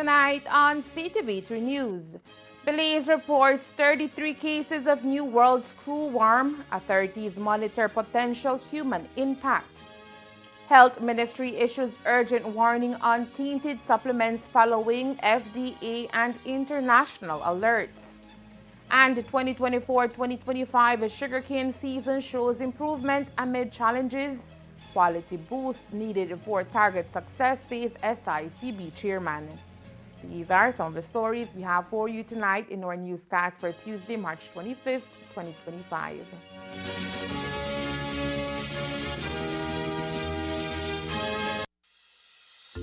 Tonight on Ctv3 News, Belize reports 33 cases of New World screwworm. Authorities monitor potential human impact. Health Ministry issues urgent warning on tainted supplements following FDA and international alerts. And the 2024-2025 sugarcane season shows improvement amid challenges. Quality boost needed for target success, says SICB chairman. These are some of the stories we have for you tonight in our newscast for Tuesday, March 25th, 2025.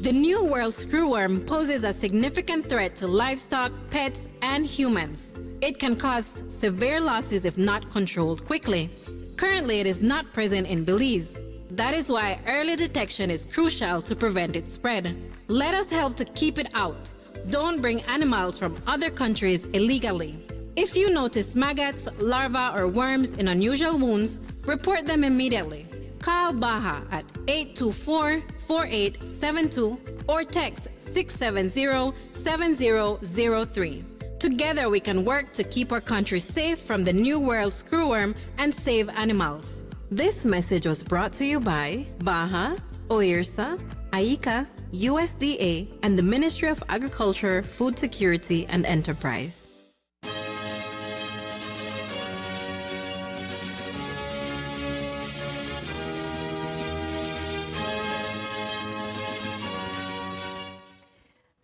The New World screwworm poses a significant threat to livestock, pets, and humans. It can cause severe losses if not controlled quickly. Currently, it is not present in Belize. That is why early detection is crucial to prevent its spread. Let us help to keep it out. Don't bring animals from other countries illegally. If you notice maggots, larvae, or worms in unusual wounds, report them immediately. Call Baja at 824-4872 or text 670-7003. Together we can work to keep our country safe from the New World screwworm and save animals. This message was brought to you by Baja, OIRSA, AICA, USDA, and the Ministry of Agriculture, Food Security, and Enterprise.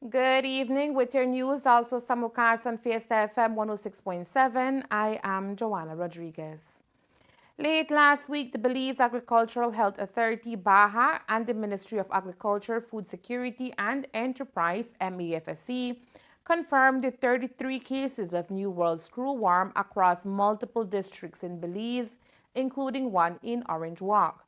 Good evening. With your news, also simulcast on Fiesta FM 106.7. I am Joanna Rodriguez. Late last week, the Belize Agricultural Health Authority, Baja, and the Ministry of Agriculture, Food Security, and Enterprise, MAFSE, confirmed the 33 cases of New World screwworm across multiple districts in Belize, including one in Orange Walk.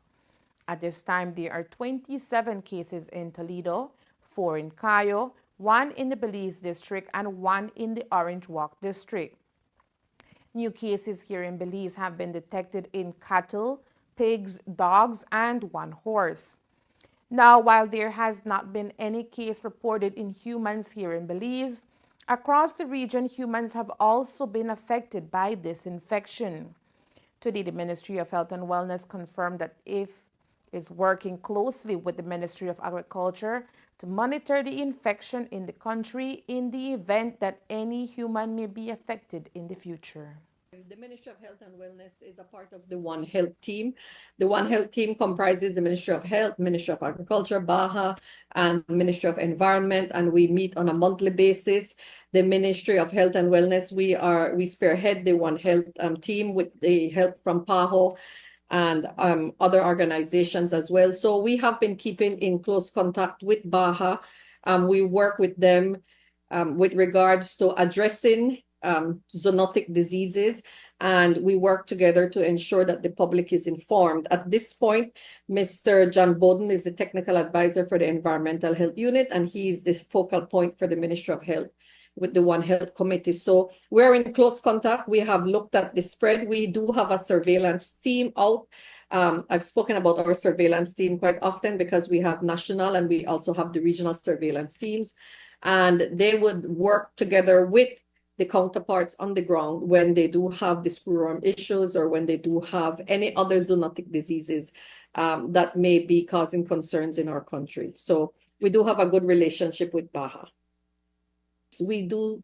At this time, there are 27 cases in Toledo, 4 in Cayo, 1 in the Belize district, and 1 in the Orange Walk district. New cases here in Belize have been detected in cattle, pigs, dogs, and 1 horse. Now, while there has not been any case reported in humans here in Belize, across the region, humans have also been affected by this infection. Today, the Ministry of Health and Wellness confirmed that it is working closely with the Ministry of Agriculture to monitor the infection in the country in the event that any human may be affected in the future. The Ministry of Health and Wellness is a part of the One Health team. The One Health team comprises the Ministry of Health, Ministry of Agriculture, Baja, and Ministry of Environment, and we meet on a monthly basis. The Ministry of Health and Wellness, we spearhead the One Health team with the help from PAHO and other organizations as well. So we have been keeping in close contact with Baja. We work with them with regards to addressing zoonotic diseases, and we work together to ensure that the public is informed. At this point, Mr. John Bowden is the technical advisor for the Environmental Health Unit, and he is the focal point for the Ministry of Health with the One Health Committee. So we're in close contact. We have looked at the spread. We do have a surveillance team out. I've spoken about our surveillance team quite often because we have national and we also have the regional surveillance teams, and they would work together with the counterparts on the ground when they do have the screwworm issues or when they do have any other zoonotic diseases that may be causing concerns in our country. So we do have a good relationship with Baja. We do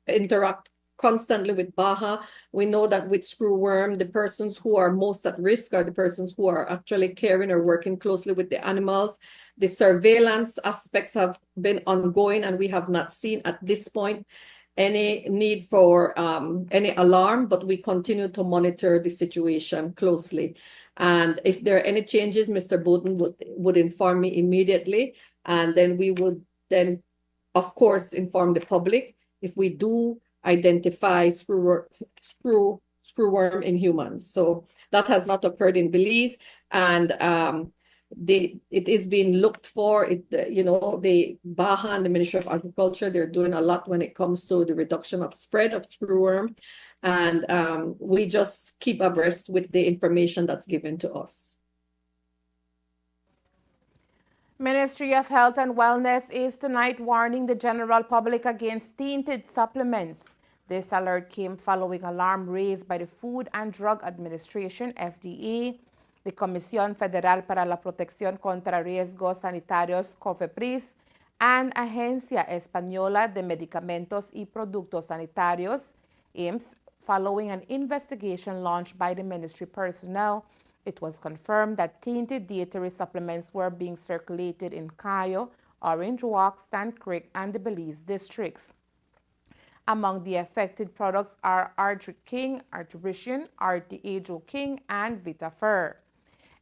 interact constantly with Baja. We know that with screwworm, the persons who are most at risk are the persons who are actually caring or working closely with the animals. The surveillance aspects have been ongoing, and we have not seen at this point any need for any alarm, but we continue to monitor the situation closely. And if there are any changes, Mr. Bowden would inform me immediately, and then we would then, of course, inform the public if we do identify screwworm in humans. So that has not occurred in Belize, and it is being looked for. The Baja and the Ministry of Agriculture, they're doing a lot when it comes to the reduction of spread of screwworm, and we just keep abreast with the information that's given to us. Ministry of Health and Wellness is tonight warning the general public against tainted supplements. This alert came following alarm raised by the Food and Drug Administration, FDA, the Comisión Federal para la Protección contra Riesgos Sanitarios, COFEPRIS, and Agencia Española de Medicamentos y Productos Sanitarios, AIMS, following an investigation launched by the ministry personnel. It was confirmed that tainted dietary supplements were being circulated in Cayo, Orange Walk, Stand Creek, and the Belize districts. Among the affected products are Artri King, Artifician, Arti-Ajo King, and Vitafer.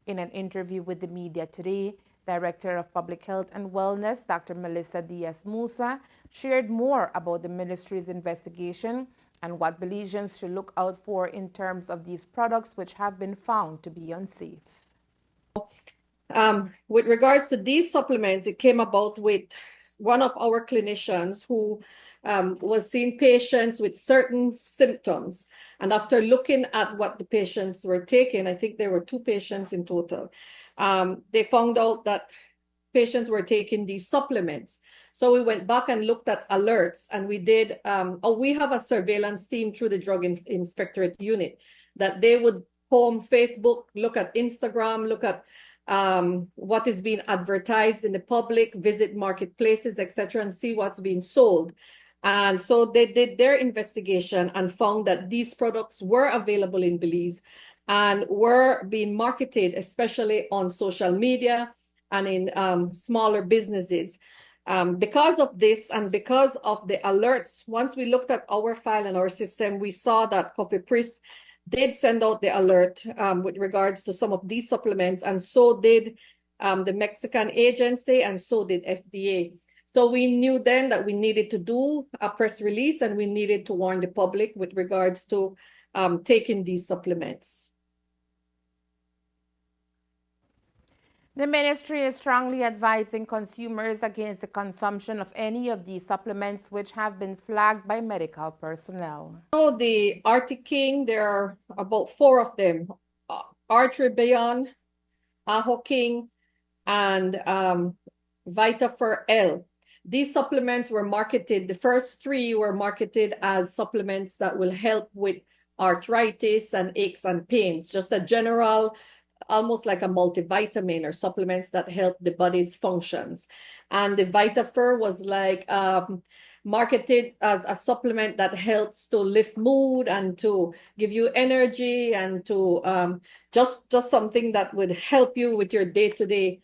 In an interview with the media today, Director of Public Health and Wellness, Dr. Melissa Diaz-Musa, shared more about the ministry's investigation and what Belizeans should look out for in terms of these products which have been found to be unsafe. With regards to these supplements, it came about with one of our clinicians who was seeing patients with certain symptoms. And after looking at what the patients were taking, I think there were 2 patients in total, they found out that patients were taking these supplements. So we went back and looked at alerts, and we did, we have a surveillance team through the Drug Inspectorate Unit that they would comb Facebook, look at Instagram, look at what is being advertised in the public, visit marketplaces, etc., and see what's being sold. And so they did their investigation and found that these products were available in Belize and were being marketed, especially on social media and in smaller businesses. Because of this and because of the alerts, once we looked at our file and our system, we saw that COFEPRIS did send out the alert with regards to some of these supplements, and so did the Mexican agency, and so did FDA. So we knew then that we needed to do a press release and we needed to warn the public with regards to taking these supplements. The ministry is strongly advising consumers against the consumption of any of these supplements which have been flagged by medical personnel. So the Arctic King, there are about 4 of them, Artribion, Ajo King, and Vitafer L. These supplements were marketed, the first 3 were marketed as supplements that will help with arthritis and aches and pains, just a general, almost like a multivitamin or supplements that help the body's functions. And the Vitafer was like marketed as a supplement that helps to lift mood and to give you energy and to just something that would help you with your day-to-day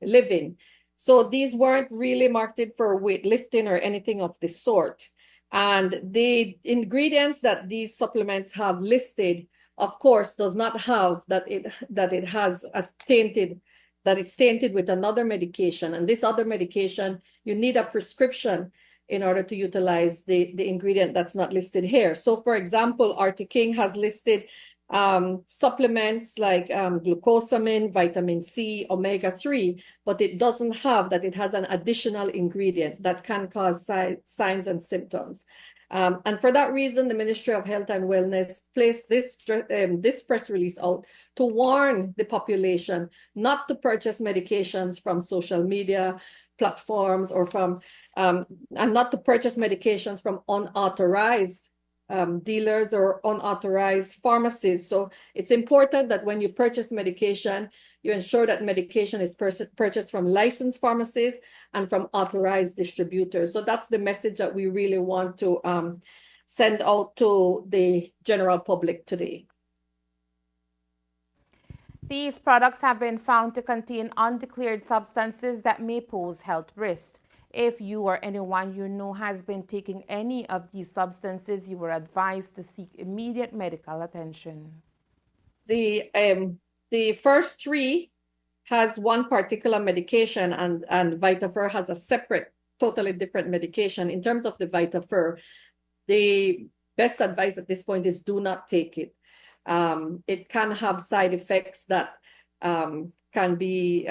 living. So these weren't really marketed for weightlifting or anything of the sort. And the ingredients that these supplements have listed, of course, does not have that it has a tainted, that it's tainted with another medication. And this other medication, you need a prescription in order to utilize the ingredient that's not listed here. So for example, Arctic King has listed supplements like glucosamine, vitamin C, omega-3, but it doesn't have that it has an additional ingredient that can cause signs and symptoms. And for that reason, the Ministry of Health and Wellness placed this press release out to warn the population not to purchase medications from social media platforms or from, and not to purchase medications from unauthorized dealers or unauthorized pharmacies. So it's important that when you purchase medication, you ensure that medication is purchased from licensed pharmacies and from authorized distributors. So that's the message that we really want to send out to the general public today. These products have been found to contain undeclared substances that may pose health risks. If you or anyone you know has been taking any of these substances, you are advised to seek immediate medical attention. The first 3 has one particular medication, and Vitafer has a separate, totally different medication. In terms of the Vitafer, the best advice at this point is do not take it. It can have side effects that can be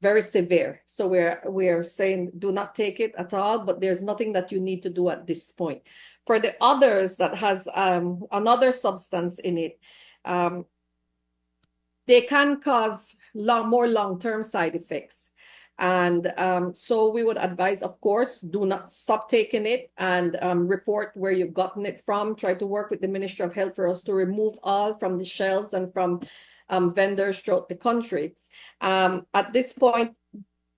very severe. So we're saying do not take it at all, but there's nothing that you need to do at this point. For the others that has another substance in it, they can cause more long-term side effects. And so we would advise, of course, do not stop taking it, and report where you've gotten it from. Try to work with the Ministry of Health for us to remove all from the shelves and from vendors throughout the country. At this point,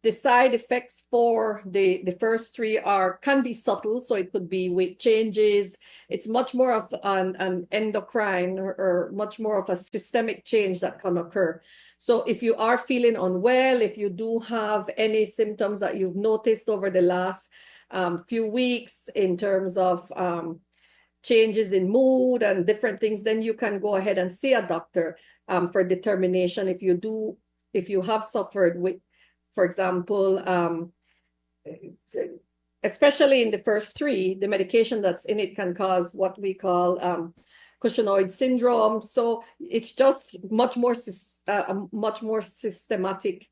the side effects for the first three can be subtle, so it could be weight changes. It's much more of an endocrine or much more of a systemic change that can occur. So if you are feeling unwell, if you do have any symptoms that you've noticed over the last few weeks in terms of changes in mood and different things, then you can go ahead and see a doctor for determination if you have suffered with, for example, especially in the first three, the medication that's in it can cause what we call Cushingoid syndrome. So it's just a much more systematic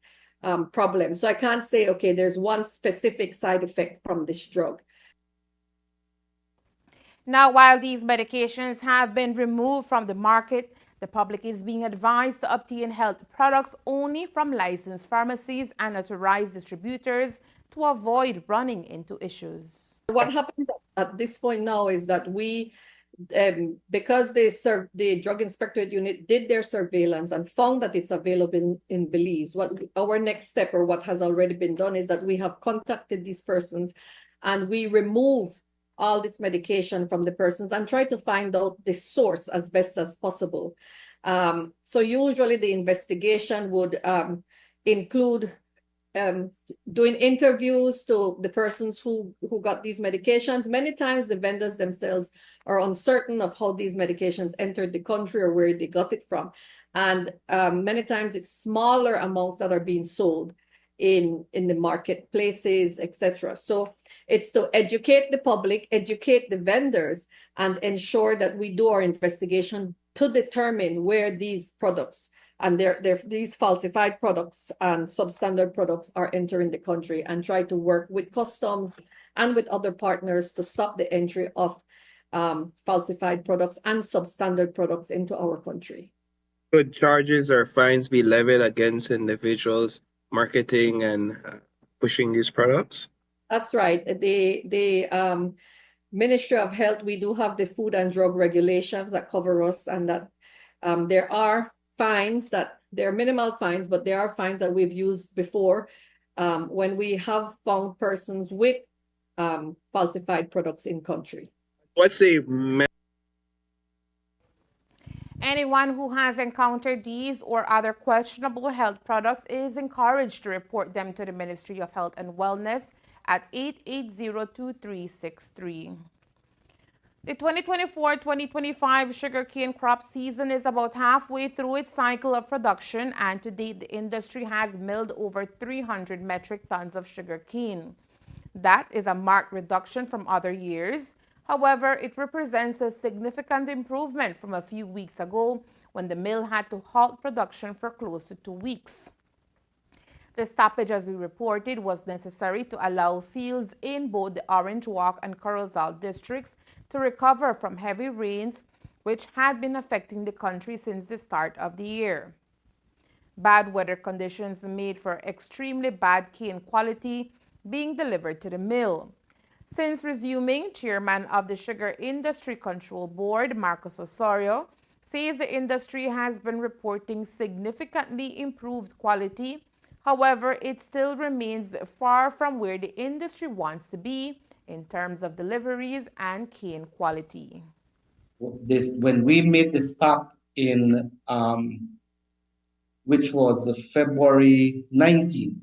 problem. So I can't say, okay, there's one specific side effect from this drug. Now, while these medications have been removed from the market, the public is being advised to obtain health products only from licensed pharmacies and authorized distributors to avoid running into issues. What happens at this point now is that we, because the Drug Inspectorate Unit did their surveillance and found that it's available in Belize, our next step, or what has already been done, is that we have contacted these persons and we remove all this medication from the persons and try to find out the source as best as possible. So usually the investigation would include doing interviews to the persons who got these medications. Many times the vendors themselves are uncertain of how these medications entered the country or where they got it from. And many times it's smaller amounts that are being sold in the marketplaces, etc. So it's to educate the public, educate the vendors, and ensure that we do our investigation to determine where these products and these falsified products and substandard products are entering the country, and try to work with customs and with other partners to stop the entry of falsified products and substandard products into our country. Could charges or fines be levied against individuals marketing and pushing these products? That's right. The Ministry of Health, we do have the food and drug regulations that cover us, and that there are fines they're minimal fines, but there are fines that we've used before when we have found persons with falsified products in country. What's the Anyone who has encountered these or other questionable health products is encouraged to report them to the Ministry of Health and Wellness at 880-2363. The 2024-2025 sugarcane crop season is about halfway through its cycle of production, and to date the industry has milled over 300 metric tons of sugarcane. That is a marked reduction from other years. However, it represents a significant improvement from a few weeks ago when the mill had to halt production for close to 2 weeks. The stoppage, as we reported, was necessary to allow fields in both the Orange Walk and Corozal districts to recover from heavy rains, which had been affecting the country since the start of the year. Bad weather conditions made for extremely bad cane quality being delivered to the mill. Since resuming, Chairman of the Sugar Industry Control Board, Marcos Osorio, says the industry has been reporting significantly improved quality. However, it still remains far from where the industry wants to be in terms of deliveries and cane quality. When we made the stop in, which was February 19,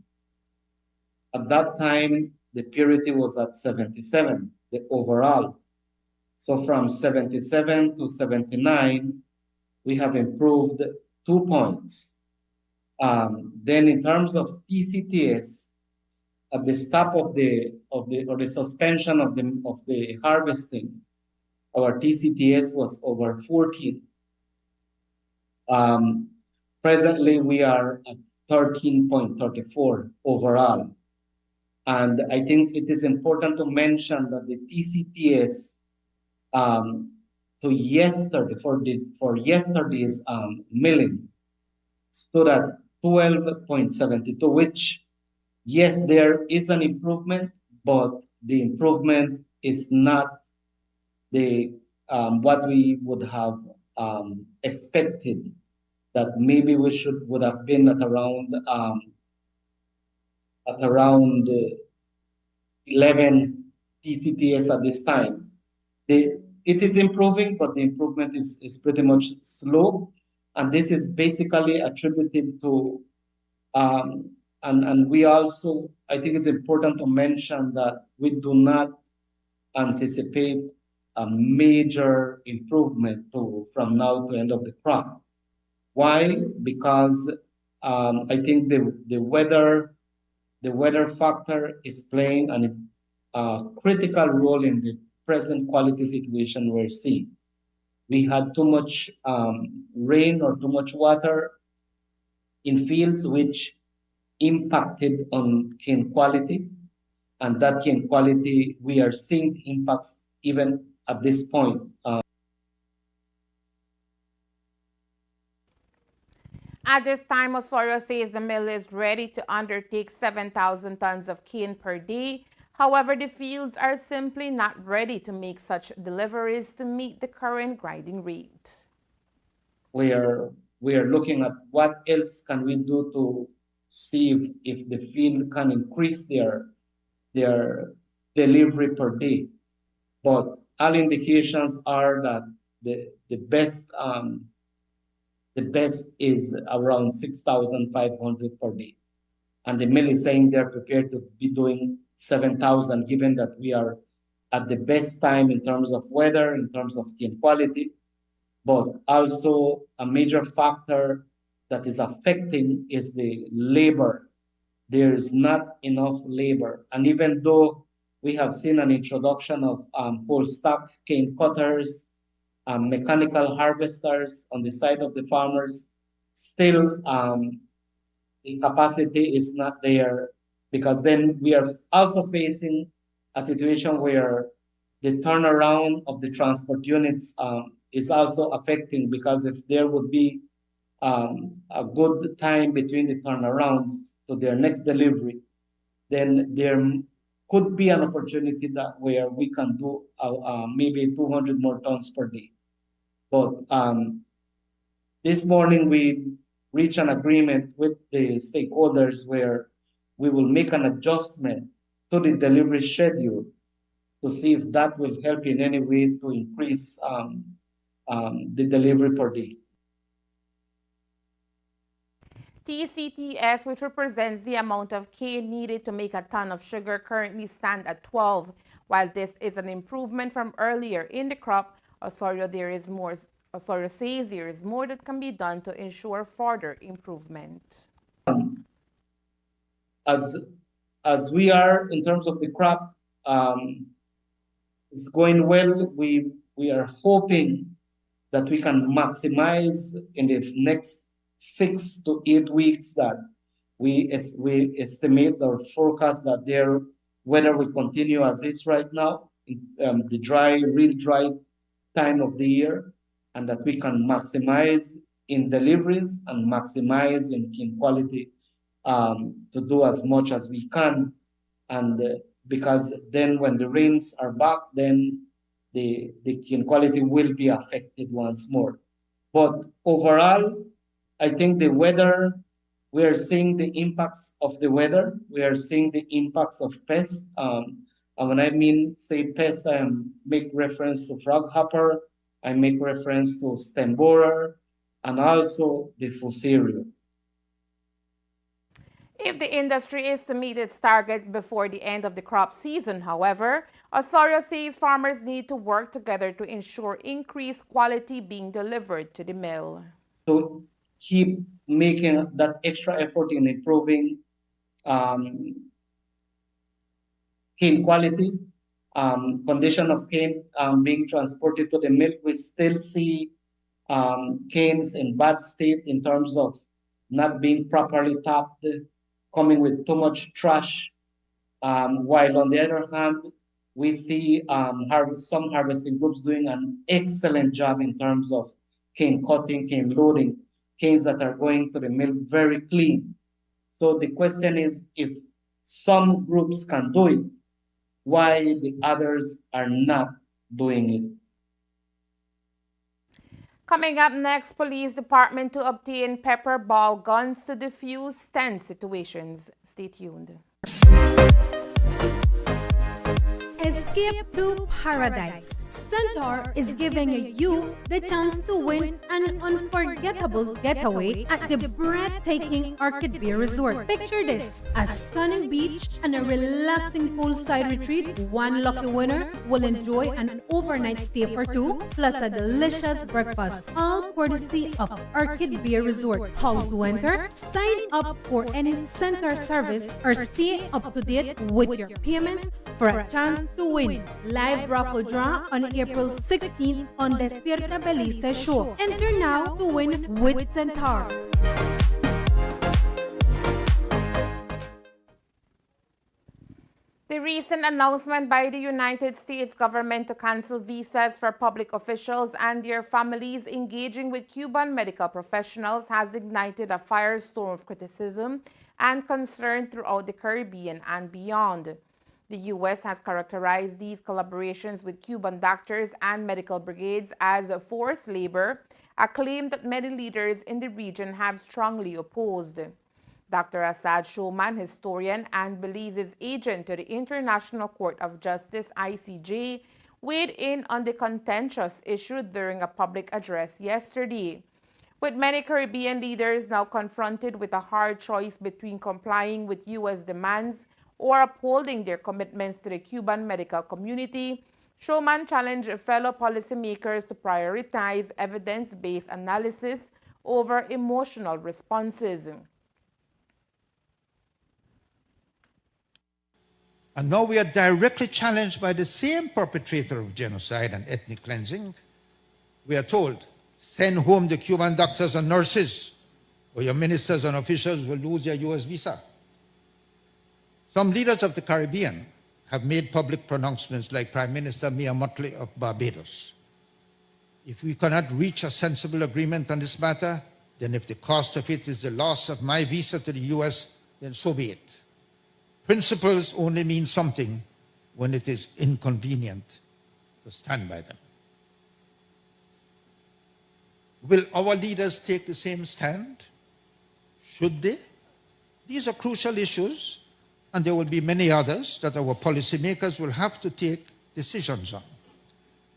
at that time, the purity was at 77, the overall. So from 77 to 79, we have improved 2 points. Then in terms of TCTS, at the stop or the suspension of the harvesting, our TCTS was over 14. Presently, we are at 13.34 overall. And I think it is important to mention that the TCTS for yesterday's milling stood at 12.72, which, yes, there is an improvement, but the improvement is not the what we would have expected. That maybe we would have been at around 11 TCTS at this time. It is improving, but the improvement is pretty much slow. And this is basically attributed to, and we also, I think it's important to mention that we do not anticipate a major improvement from now to end of the crop. Why? Because I think the weather factor is playing a critical role in the present quality situation we're seeing. We had too much rain or too much water in fields which impacted on cane quality, and that cane quality, we are seeing impacts even at this point. At this time, Osorio says the mill is ready to undertake 7,000 tons of cane per day. However, the fields are simply not ready to make such deliveries to meet the current grinding rate. We are looking at what else can we do to see if the field can increase their delivery per day. But all indications are that the best is around 6,500 per day. And the mill is saying they're prepared to be doing 7,000, given that we are at the best time in terms of weather, in terms of cane quality. But also a major factor that is affecting is the labor. There is not enough labor. And even though we have seen an introduction of whole stack cane cutters, mechanical harvesters on the side of the farmers, still the capacity is not there, because then we are also facing a situation where the turnaround of the transport units is also affecting, because if there would be a good time between the turnaround to their next delivery, then there could be an opportunity that where we can do maybe 200 more tons per day. But this morning we reached an agreement with the stakeholders where we will make an adjustment to the delivery schedule to see if that will help in any way to increase the delivery per day. TCTS, which represents the amount of cane needed to make a ton of sugar, currently stand at 12. While this is an improvement from earlier in the crop, Osorio says there is more that can be done to ensure further improvement. As we are in terms of the crop, it's going well. We are hoping that we can maximize in the next 6 to 8 weeks that we estimate or forecast that their weather will continue as is right now, the real dry time of the year, and that we can maximize in deliveries and maximize in cane quality to do as much as we can. And because then when the rains are back, then the cane quality will be affected once more. But overall, I think the weather, we are seeing the impacts of the weather. We are seeing the impacts of pests. And when I say pests, I make reference to froghopper, I make reference to stem borer, and also the fusarium. If the industry is to meet its target before the end of the crop season, however, Osorio says farmers need to work together to ensure increased quality being delivered to the mill. To keep making that extra effort in improving cane quality, condition of cane being transported to the mill, we still see canes in bad state in terms of not being properly tapped, coming with too much trash, while on the other hand, we see some harvesting groups doing an excellent job in terms of cane cutting, cane loading. canes that are going to the mill very clean. So the question is, if some groups can do it, why the others are not doing it? Coming up next, police department to obtain pepper ball guns to defuse tense situations. Stay tuned. Escape to paradise. Centaur is giving you the chance to win an unforgettable getaway at the breathtaking Orchid Bay Resort. Picture this: a stunning beach and a relaxing poolside retreat. One lucky winner will enjoy an overnight stay for two, plus a delicious breakfast, all courtesy of Orchid Bay Resort. How to enter? Sign up for any Centaur service or stay up to date with your payments for a chance to win. Live raffle draw on April 16th on Despierta Belize show. Enter now to win with Centaur. The recent announcement by the United States government to cancel visas for public officials and their families engaging with Cuban medical professionals has ignited a firestorm of criticism and concern throughout the Caribbean and beyond. The U.S. has characterized these collaborations with Cuban doctors and medical brigades as forced labor, a claim that many leaders in the region have strongly opposed. Dr. Assad Shoman, historian and Belize's agent to the International Court of Justice, ICJ, weighed in on the contentious issue during a public address yesterday. With many Caribbean leaders now confronted with a hard choice between complying with U.S. demands or upholding their commitments to the Cuban medical community, Shoman challenged fellow policymakers to prioritize evidence-based analysis over emotional responses. And now we are directly challenged by the same perpetrator of genocide and ethnic cleansing. We are told, send home the Cuban doctors and nurses, or your ministers and officials will lose their U.S. visa. Some leaders of the Caribbean have made public pronouncements like Prime Minister Mia Mottley of Barbados. If we cannot reach a sensible agreement on this matter, then if the cost of it is the loss of my visa to the U.S., then so be it. Principles only mean something when it is inconvenient to stand by them. Will our leaders take the same stand? Should they? These are crucial issues, and there will be many others that our policymakers will have to take decisions on.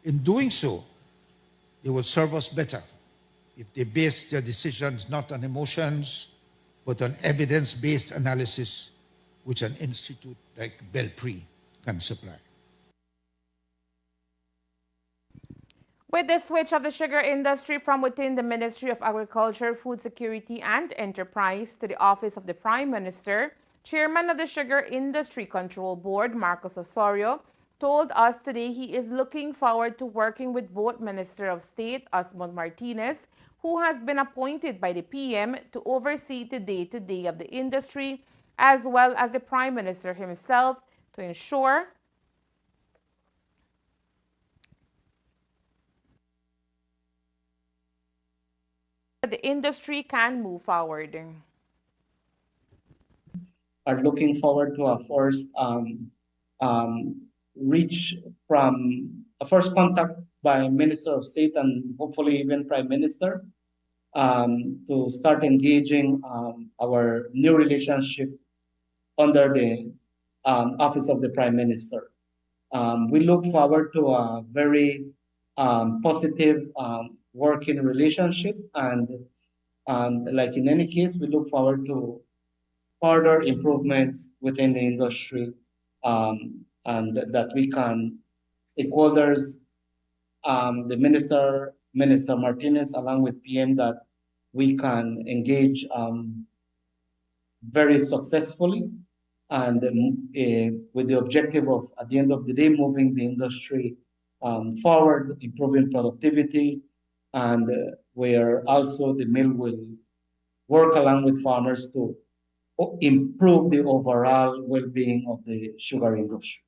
In doing so, they will serve us better if they base their decisions not on emotions, but on evidence-based analysis, which an institute like Belpre can supply. With the switch of the sugar industry from within the Ministry of Agriculture, Food Security and Enterprise to the Office of the Prime Minister, Chairman of the Sugar Industry Control Board, Marcos Osorio, told us today he is looking forward to working with both Minister of State Osmond Martinez, who has been appointed by the PM to oversee the day-to-day of the industry, as well as the Prime Minister himself, to ensure that the industry can move forward. Are looking forward to a first reach from a first contact by Minister of State and hopefully even Prime Minister to start engaging our new relationship under the Office of the Prime Minister. We look forward to a very positive working relationship, and like in any case, we look forward to further improvements within the industry, and that we can, stakeholders, the Minister Martinez, along with PM, that we can engage very successfully and with the objective of, at the end of the day, moving the industry forward, improving productivity, and where also the mill will work along with farmers to improve the overall well-being of the sugar industry.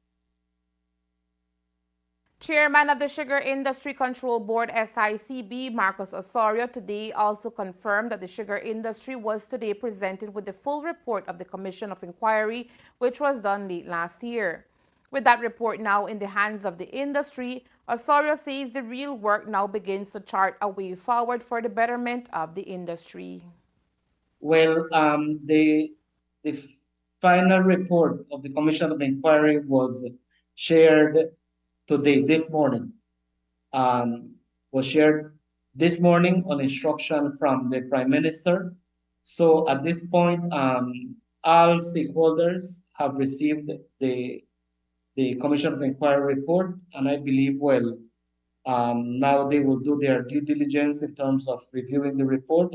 Chairman of the Sugar Industry Control Board, SICB, Marcus Osorio, today also confirmed that the sugar industry was today presented with the full report of the Commission of Inquiry, which was done late last year. With that report now in the hands of the industry, Osorio says the real work now begins to chart a way forward for the betterment of the industry. Well, the final report of the Commission of Inquiry was shared today, this morning. Was shared this morning on instruction from the Prime Minister. So at this point, all stakeholders have received the Commission of Inquiry report, and I believe, well, now they will do their due diligence in terms of reviewing the report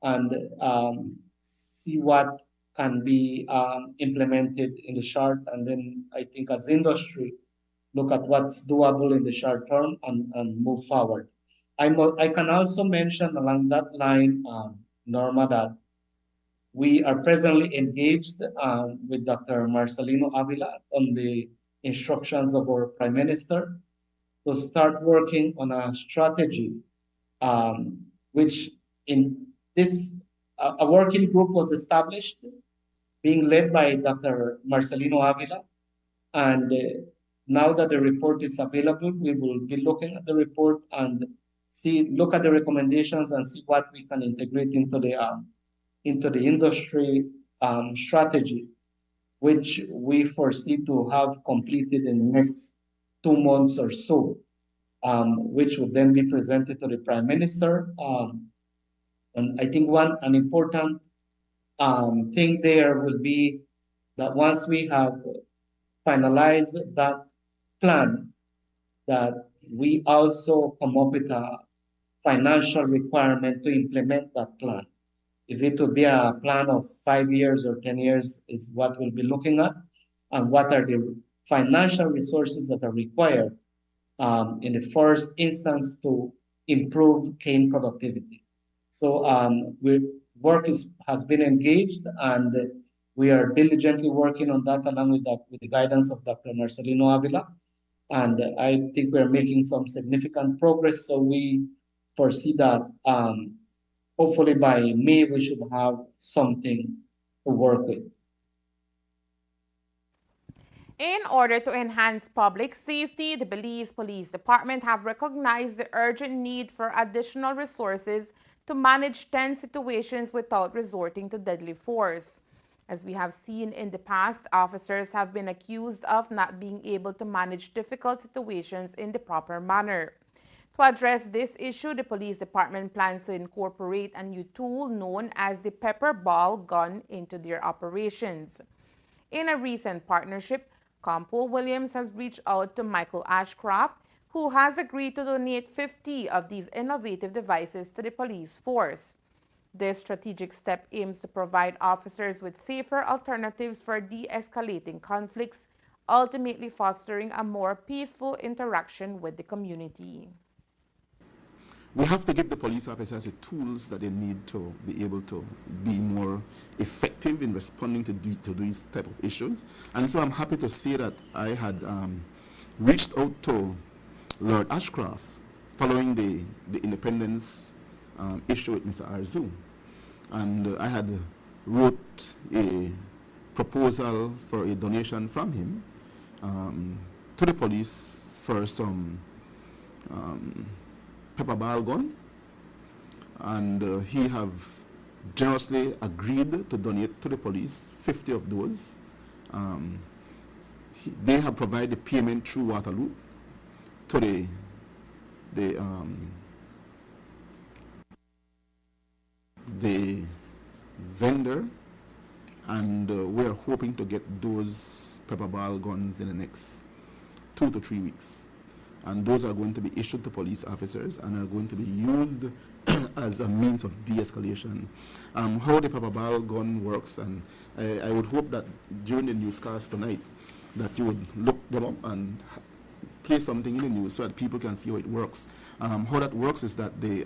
and see what can be implemented in the short, and then I think as industry, look at what's doable in the short term and move forward. I can also mention along that line, Norma, that we are presently engaged with Dr. Marcelino Avila on the instructions of our Prime Minister to start working on a strategy, which in this, a working group was established, being led by Dr. Marcelino Avila. And now that the report is available, we will be looking at the report and look at the recommendations and see what we can integrate into the industry strategy, which we foresee to have completed in the next 2 months or so, which would then be presented to the Prime Minister. And I think an important thing there will be that once we have finalized that plan, that we also come up with a financial requirement to implement that plan. If it would be a plan of 5 years or 10 years is what we'll be looking at, and what are the financial resources that are required in the first instance to improve cane productivity. So work has been engaged, and we are diligently working on that along with the guidance of Dr. Marcelino Avila. And I think we're making some significant progress. So we foresee that hopefully by May, we should have something to work with. In order to enhance public safety, the Belize Police Department have recognized the urgent need for additional resources to manage tense situations without resorting to deadly force. As we have seen in the past, officers have been accused of not being able to manage difficult situations in the proper manner. To address this issue, the police department plans to incorporate a new tool known as the pepper ball gun into their operations. In a recent partnership, Campbell Williams has reached out to Michael Ashcroft, who has agreed to donate 50 of these innovative devices to the police force. This strategic step aims to provide officers with safer alternatives for de-escalating conflicts, ultimately fostering a more peaceful interaction with the community. We have to give the police officers the tools that they need to be able to be more effective in responding to these type of issues. And so I'm happy to say that I had reached out to Lord Ashcroft following the independence issue with Mr. Arzu. And I had wrote a proposal for a donation from him to the police for some pepper ball gun, and he have generously agreed to donate to the police 50 of those. They have provided payment through Waterloo to the vendor, and we're hoping to get those pepper ball guns in the next 2 to 3 weeks. And those are going to be issued to police officers and are going to be used as a means of de-escalation. How the pepper ball gun works, and I would hope that during the newscast tonight that you would look them up and play something in the news so that people can see how it works. How that works is that the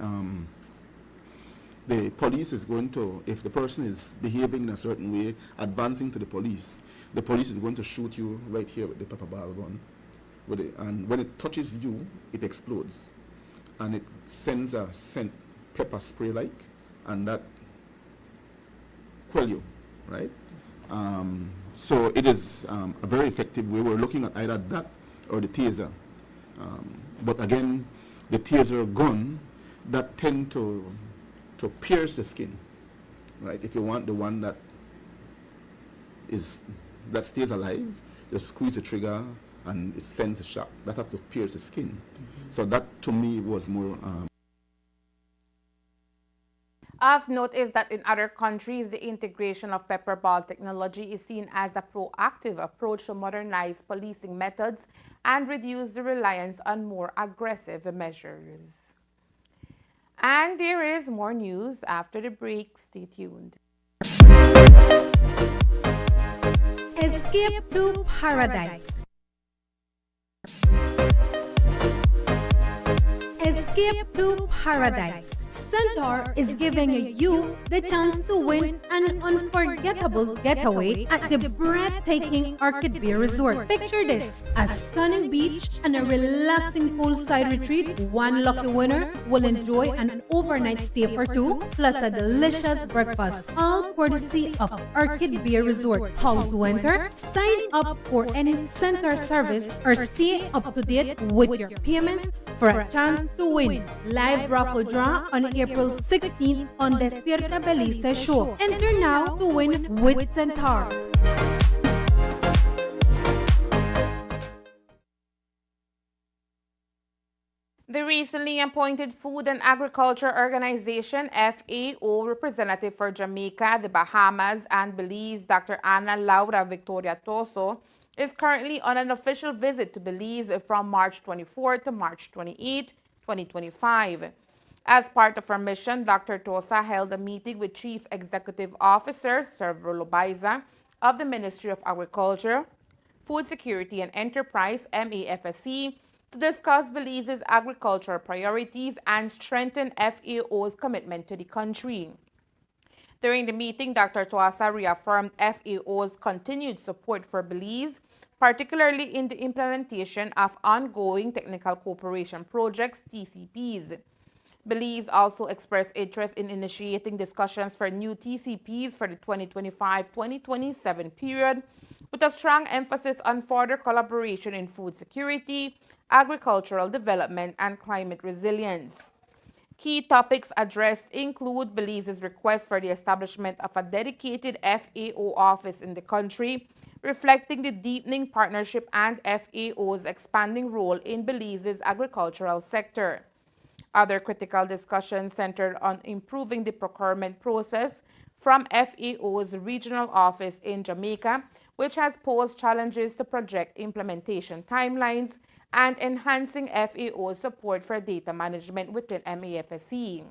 police is going to, if the person is behaving in a certain way, advancing to the police is going to shoot you right here with the pepper ball gun. And when it touches you, it explodes, and it sends a scent pepper spray like, and that quell you, right? So it is a very effective way. We're looking at either that or the taser. But again, the taser gun that tend to pierce the skin, right? If you want the one that stays alive, just squeeze the trigger and it sends a shock. That have to pierce the skin. Mm-hmm. So that to me was more. Of note is that in other countries, the integration of pepper ball technology is seen as a proactive approach to modernize policing methods and reduce the reliance on more aggressive measures. And there is more news after the break. Stay tuned. Escape to paradise. Escape to paradise. Centaur is giving you the chance to win an unforgettable getaway at the breathtaking Orchid Bay Resort. Picture this: a stunning beach and a relaxing poolside retreat. One lucky winner will enjoy an overnight stay for two, plus a delicious breakfast, all courtesy of Orchid Bay Resort. How to enter? Sign up for any Centaur service or stay up to date with your payments for a chance to win. Live raffle draw on April 16th on Despierta Belize show. Enter now to win with Centaur. The recently appointed Food and Agriculture Organization, FAO, representative for Jamaica, the Bahamas, and Belize, Dr. Ana Laura Victoria Toso, is currently on an official visit to Belize from March 24 to March 28, 2025. As part of her mission, Dr. Tosa held a meeting with Chief Executive Officer Servro Lobaiza of the Ministry of Agriculture, Food Security and Enterprise, MAFSE, to discuss Belize's agricultural priorities and strengthen FAO's commitment to the country. During the meeting, Dr. Toasa reaffirmed FAO's continued support for Belize, particularly in the implementation of ongoing technical cooperation projects, TCPs. Belize also expressed interest in initiating discussions for new TCPs for the 2025-2027 period, with a strong emphasis on further collaboration in food security, agricultural development, and climate resilience. Key topics addressed include Belize's request for the establishment of a dedicated FAO office in the country, reflecting the deepening partnership and FAO's expanding role in Belize's agricultural sector. Other critical discussions centered on improving the procurement process from FAO's regional office in Jamaica, which has posed challenges to project implementation timelines, and enhancing FAO's support for data management within MAFSE.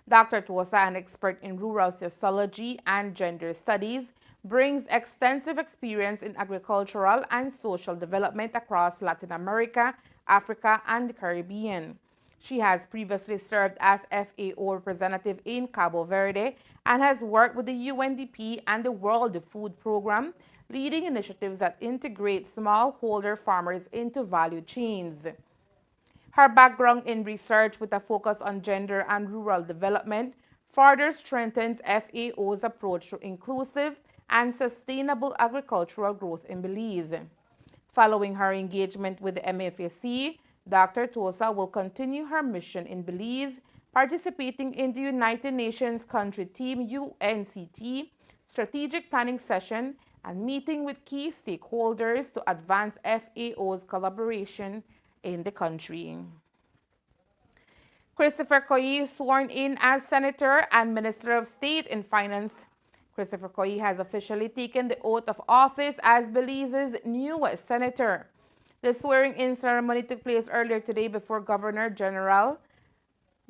Dr. Tosa, an expert in rural sociology and gender studies, brings extensive experience in agricultural and social development across Latin America, Africa, and the Caribbean. She has previously served as FAO representative in Cabo Verde and has worked with the UNDP and the World Food Program, leading initiatives that integrate smallholder farmers into value chains. Her background in research with a focus on gender and rural development further strengthens FAO's approach to inclusive and sustainable agricultural growth in Belize. Following her engagement with the MFSC, Dr. Tosa will continue her mission in Belize, participating in the United Nations Country Team UNCT strategic planning session and meeting with key stakeholders to advance FAO's collaboration in the country. Christopher Koyi sworn in as Senator and Minister of State in Finance. Christopher Koyi has officially taken the oath of office as Belize's newest senator. The swearing-in ceremony took place earlier today before Governor General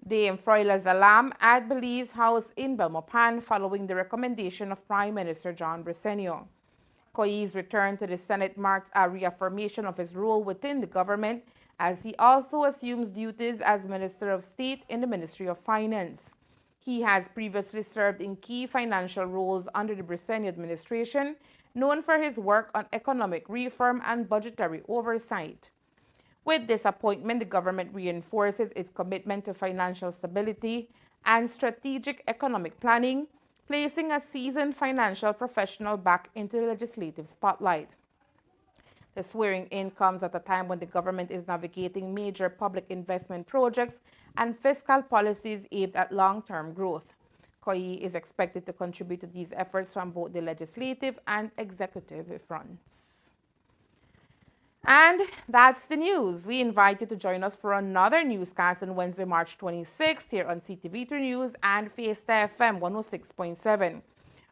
Dame Froila Zalam at Belize House in Belmopan, following the recommendation of Prime Minister John Briceño. Koyi's return to the Senate marks a reaffirmation of his role within the government, as he also assumes duties as Minister of State in the Ministry of Finance. He has previously served in key financial roles under the Briceño administration, known for his work on economic reform and budgetary oversight. With this appointment, the government reinforces its commitment to financial stability and strategic economic planning, placing a seasoned financial professional back into the legislative spotlight. The swearing-in comes at a time when the government is navigating major public investment projects and fiscal policies aimed at long-term growth. Koyi is expected to contribute to these efforts from both the legislative and executive fronts. And that's the news. We invite you to join us for another newscast on Wednesday, March 26th here on Ctv3 News and Fiesta FM 106.7.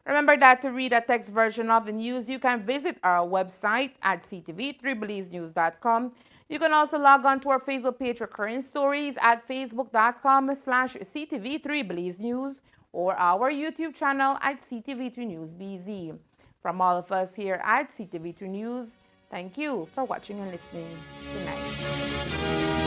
Remember that to read a text version of the news, you can visit our website at ctv3belizenews.com. You can also log on to our Facebook page for current stories at facebook.com/ctv3belizenews or our YouTube channel at Ctv3 News BZ. From all of us here at Ctv3 News, thank you for watching and listening. Good night.